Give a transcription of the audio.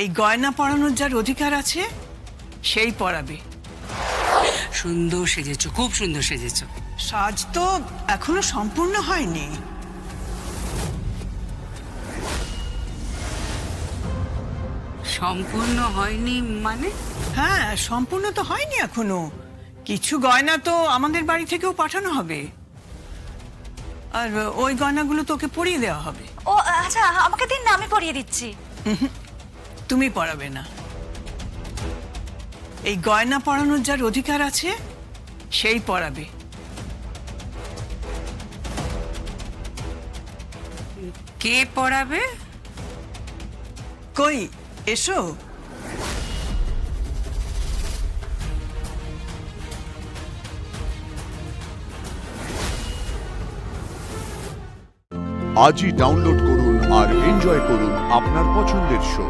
এই গয়না পরানোর যার অধিকার আছে সেই পরাবে। সুন্দর সেজেছো, খুব সুন্দর সেজেছো। সাজ তো এখনো সম্পূর্ণ হয়নি। সম্পূর্ণ হয়নি মানে? হ্যাঁ, সম্পূর্ণ তো হয়নি এখনো। কিছু গয়না তো আমাদের বাড়ি থেকেও পাঠানো হবে, আর ওই গয়নাগুলো তোকে পরিয়ে দেওয়া হবে। ও আচ্ছা, আমাকে দিন না, আমি পরিয়ে দিচ্ছি। তুমি পরাবে না। এই গয়না পরানোর যার অধিকার আছে সেই পরাবে। কে পড়াবে? কই এসো। আজই ডাউনলোড করুন আর এনজয় করুন আপনার পছন্দের শো।